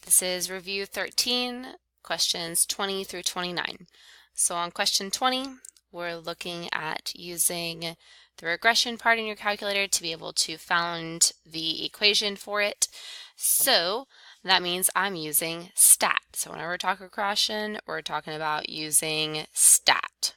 This is Review 13, questions 20 through 29. So on question 20, we're looking at using the regression part in your calculator to be able to find the equation for it. So that means I'm using stat. So whenever we talk regression, we're talking about using stat.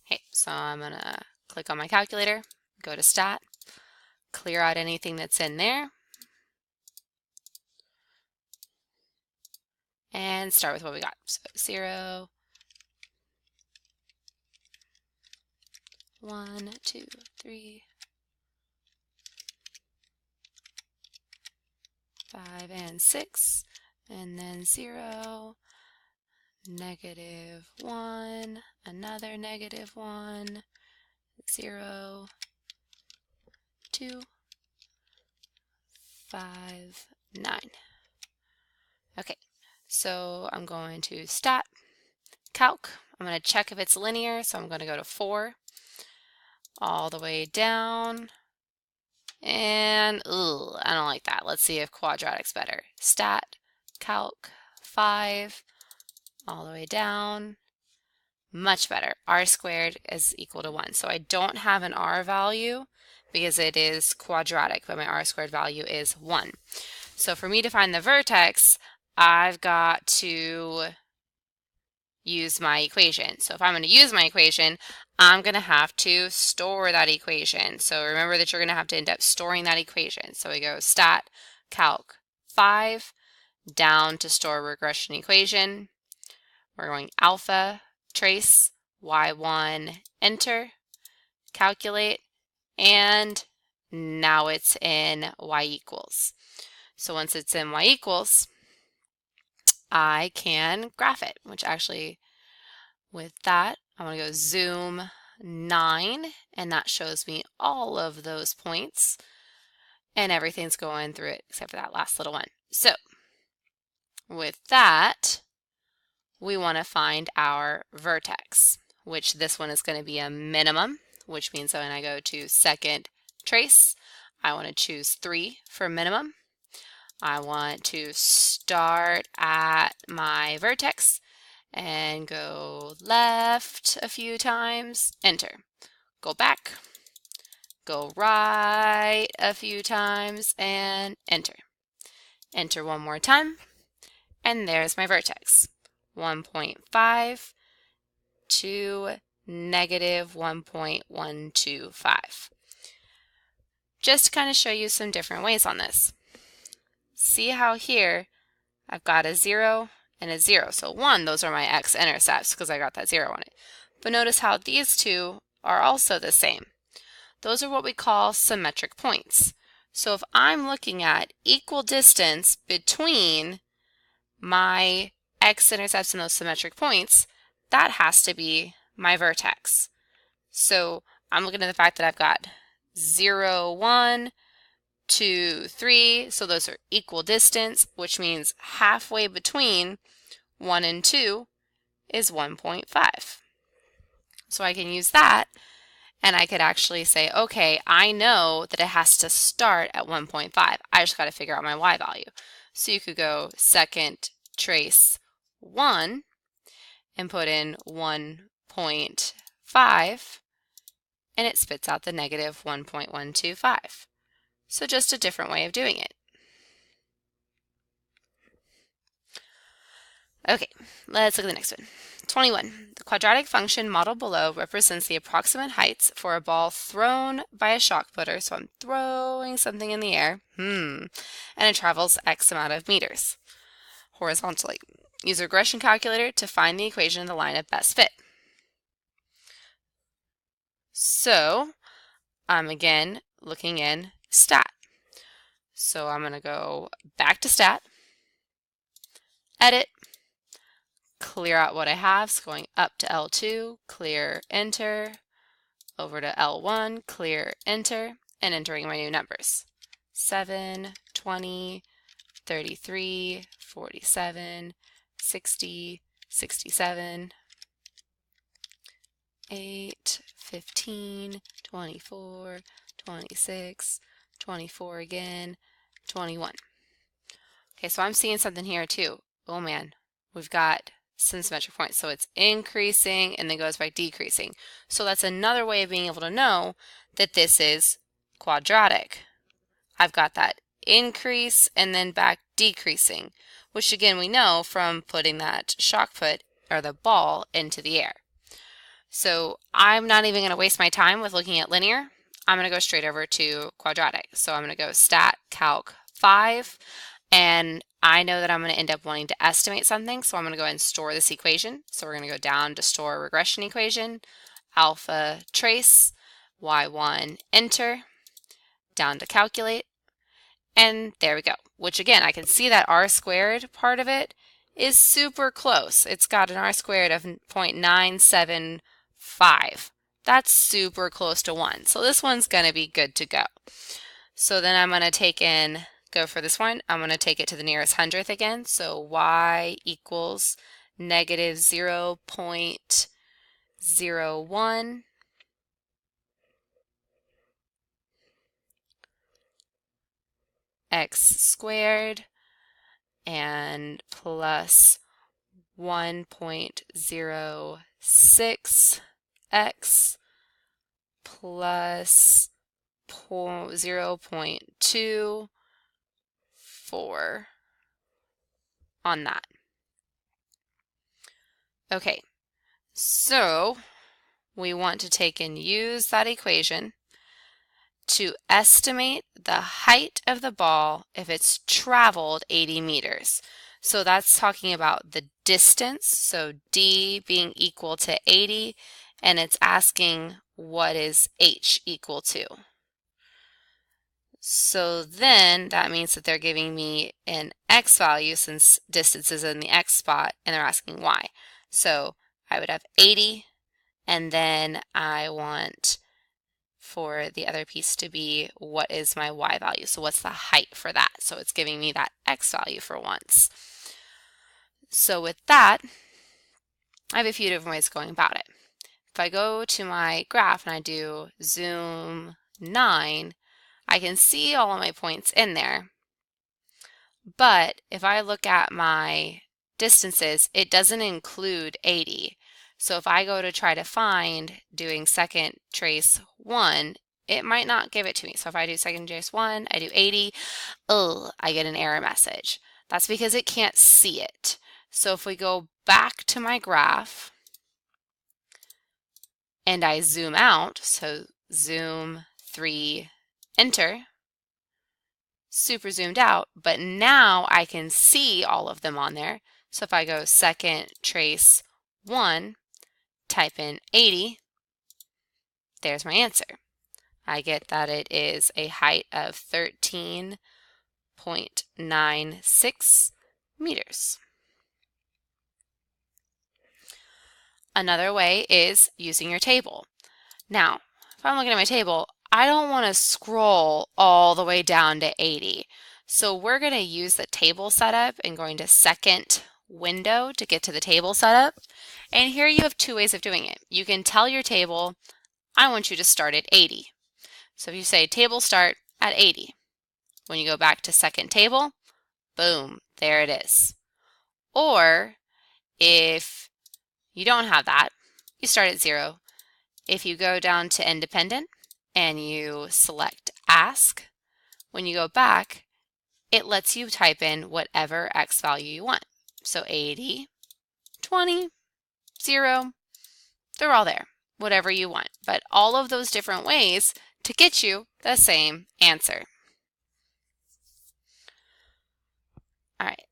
Okay, so I'm going to click on my calculator, go to stat, clear out anything that's in there, and start with what we got. So 0, 1, 2, 3, 5, and 6, and then 0, -1, another -1, 0, 2, 5, 9. Okay, so I'm going to stat, calc. I'm going to check if it's linear, so I'm going to go to 4, all the way down, and I don't like that. Let's see if quadratic's better. Stat, calc, 5, all the way down. Much better. R squared is equal to 1. So I don't have an R value because it is quadratic, but my R squared value is 1. So for me to find the vertex, I've got to use my equation. So if I'm going to use my equation, I'm going to have to store that equation. So remember that you're going to have to end up storing that equation. So we go stat, calc, 5, down to store regression equation. We're going alpha, trace, y1, enter, calculate, and now it's in y equals. So once it's in y equals, I can graph it, which actually with that, I want to go zoom 9, and that shows me all of those points, and everything's going through it except for that last little one. So with that, we want to find our vertex, which this one is going to be a minimum, which means that when I go to second trace, I want to choose 3 for minimum. I want to start at my vertex and go left a few times, enter. Go back, go right a few times, and enter. Enter one more time, and there's my vertex. 1.5 to -1.125. Just to kind of show you some different ways on this. See how here I've got a 0 and a 0. So 1, those are my x-intercepts because I got that 0 on it. But notice how these two are also the same. Those are what we call symmetric points. So if I'm looking at equal distance between my x-intercepts and those symmetric points, that has to be my vertex. So I'm looking at the fact that I've got 0, 1, 2, 3, so those are equal distance, which means halfway between 1 and 2 is 1.5. So I can use that, and I could actually say, okay, I know that it has to start at 1.5. I just got to figure out my y value. So you could go second trace 1 and put in 1.5, and it spits out the -1.125. So just a different way of doing it. Okay, let's look at the next one. 21. The quadratic function modeled below represents the approximate heights for a ball thrown by a shot putter. So I'm throwing something in the air, and it travels X amount of meters horizontally. Use a regression calculator to find the equation of the line of best fit. So I'm again looking in stat. So I'm going to go back to stat, edit, clear out what I have, so going up to L2, clear, enter, over to L1, clear, enter, and entering my new numbers. 7, 20, 33, 47, 60, 67, 8, 15, 24, 26, 24 again, 21. Okay, so I'm seeing something here too. Oh man, we've got some symmetric points. So it's increasing and then goes by decreasing. So that's another way of being able to know that this is quadratic. I've got that increase and then back decreasing, which again we know from putting that shock put or the ball into the air. So I'm not even going to waste my time with looking at linear. I'm going to go straight over to quadratic. So I'm going to go Stat Calc 5, and I know that I'm going to end up wanting to estimate something, so I'm going to go ahead and store this equation. So we're going to go down to store regression equation, alpha trace, y1 enter, down to calculate, and there we go. Which again, I can see that r squared part of it is super close. It's got an r squared of 0.975. That's super close to 1. So this one's going to be good to go. So then I'm going to go for this one. I'm going to take it to the nearest hundredth again. So y equals negative 0.01 x squared and plus 1.06 x plus 0.24 on that. Okay, so we want to take and use that equation to estimate the height of the ball if it's traveled 80 meters. So that's talking about the distance, so d being equal to 80, and it's asking what is h equal to. So then that means that they're giving me an x value since distance is in the x spot, and they're asking y. So I would have 80, and then I want for the other piece to be what is my y value. So what's the height for that? So it's giving me that x value for once. So with that, I have a few different ways of going about it. If I go to my graph and I do zoom 9, I can see all of my points in there. But if I look at my distances, it doesn't include 80. So if I go to try to find doing second trace 1, it might not give it to me. So if I do second trace 1, I do 80, I get an error message. That's because it can't see it. So if we go back to my graph and I zoom out, so zoom 3, enter, super zoomed out, but now I can see all of them on there. So if I go second trace 1, type in 80, there's my answer. I get that it is a height of 13.96 meters. Another way is using your table. Now, if I'm looking at my table, I don't want to scroll all the way down to 80. So we're going to use the table setup and going to second window to get to the table setup. And here you have two ways of doing it. You can tell your table, I want you to start at 80. So if you say table start at 80, when you go back to second table, boom, there it is. Or if you don't have that, you start at 0. If you go down to independent and you select ask, when you go back, it lets you type in whatever x value you want. So 80, 20, 0, they're all there, whatever you want. But all of those different ways to get you the same answer. All right,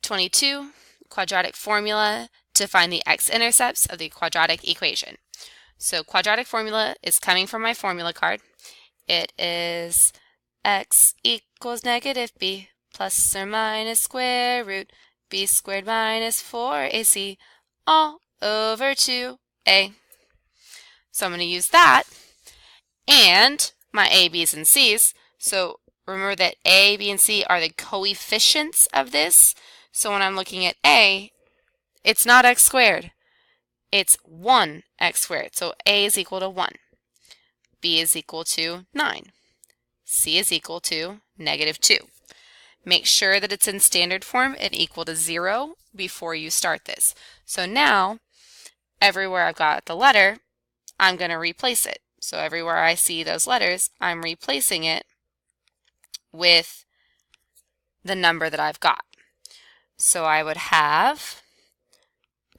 22, quadratic formula to find the x-intercepts of the quadratic equation. So quadratic formula is coming from my formula card. It is x equals negative b plus or minus square root b squared minus 4ac all over 2a. So I'm going to use that and my a, b's, and c's. So remember that a, b, and c are the coefficients of this. So when I'm looking at a, it's not x squared. It's 1x squared. So a is equal to 1. B is equal to 9. c is equal to -2. Make sure that it's in standard form and equal to 0 before you start this. So now, everywhere I've got the letter, I'm going to replace it. So everywhere I see those letters, I'm replacing it with the number that I've got. So I would have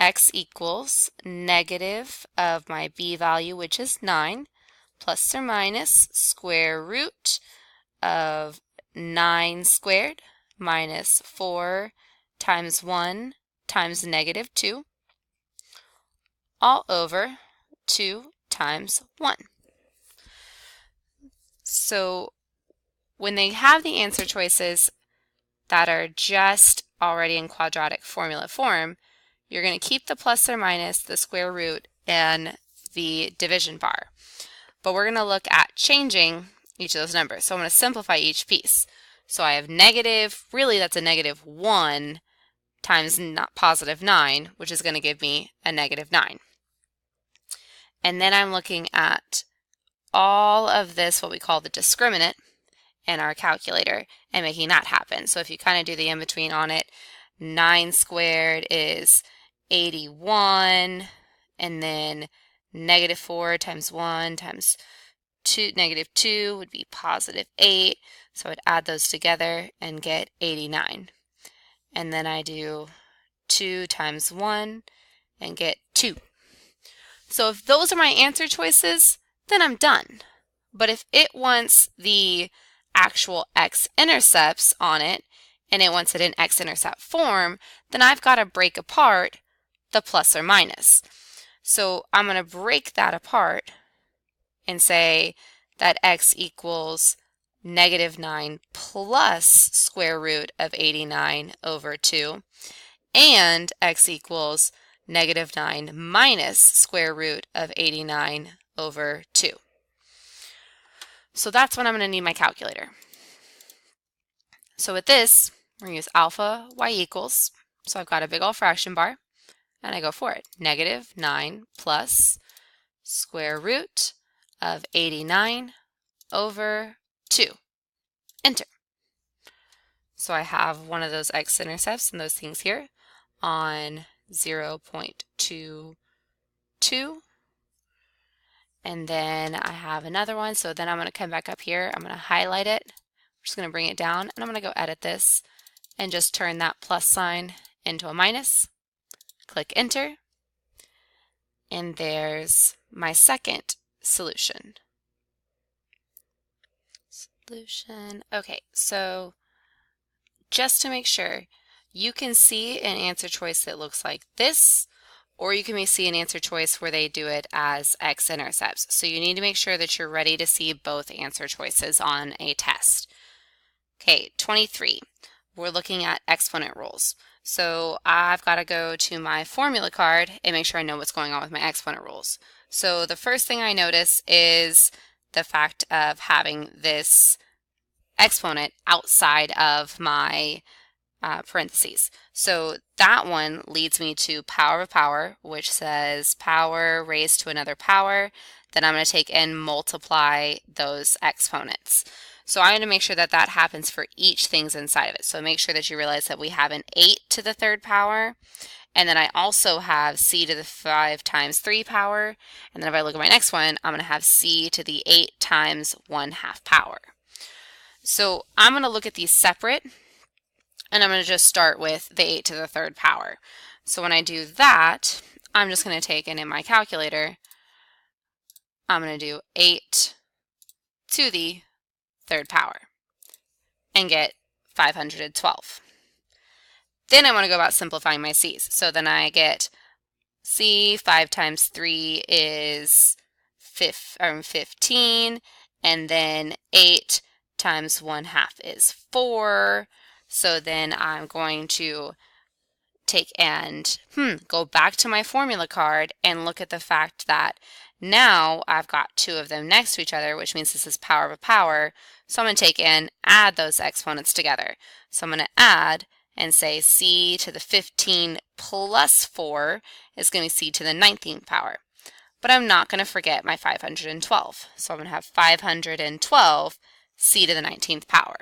x equals negative of my b value, which is 9, plus or minus square root of 9 squared minus 4 times 1 times -2, all over 2 times 1. So when they have the answer choices that are just already in quadratic formula form, you're going to keep the plus or minus, the square root, and the division bar. But we're going to look at changing each of those numbers. So I'm going to simplify each piece. So I have negative, really that's a -1 times positive 9, which is going to give me a -9. And then I'm looking at all of this, what we call the discriminant, in our calculator and making that happen. So if you kind of do the in-between on it, 9 squared is 81, and then -4 times 1 times 2, -2 would be +8. So I'd add those together and get 89. And then I do 2 times 1 and get 2. So if those are my answer choices, then I'm done. But if it wants the actual x-intercepts on it, and it wants it in x-intercept form, then I've got to break apart the plus or minus. So I'm going to break that apart and say that x equals -9 plus square root of 89 over 2, and x equals -9 minus square root of 89 over 2. So that's when I'm going to need my calculator. So with this, we're going to use alpha y equals. So I've got a big old fraction bar, and I go for it. -9 plus square root of 89 over 2. Enter. So I have one of those x-intercepts and those things here on 0.22. And then I have another one. So then I'm going to come back up here. I'm going to highlight it. I'm just going to bring it down, and I'm going to go edit this and just turn that plus sign into a minus. Click enter. And there's my second solution. Okay, so just to make sure, you can see an answer choice that looks like this, or you can see an answer choice where they do it as x-intercepts. So you need to make sure that you're ready to see both answer choices on a test. Okay, 23. We're looking at exponent rules. So I've got to go to my formula card and make sure I know what's going on with my exponent rules. So the first thing I notice is the fact of having this exponent outside of my parentheses. So that one leads me to power of power, which says power raised to another power. Then I'm going to take and multiply those exponents. So I'm going to make sure that that happens for each thing's inside of it. So make sure that you realize that we have an 8 to the third power. And then I also have c to the 5 times 3 power. And then if I look at my next one, I'm going to have c to the 8 times 1/2 power. So I'm going to look at these separate, and I'm going to just start with the 8 to the third power. So when I do that, I'm just going to take in my calculator, I'm going to do 8 to the third power and get 512. Then I want to go about simplifying my c's. So then I get c, 5 times 3 is 15, and then 8 times 1/2 is 4. So then I'm going to take and go back to my formula card and look at the fact that now I've got two of them next to each other, which means this is power of a power. So I'm going to take and add those exponents together. So I'm going to add and say c to the 15 plus 4 is going to be c to the 19th power. But I'm not going to forget my 512. So I'm going to have 512 c to the 19th power.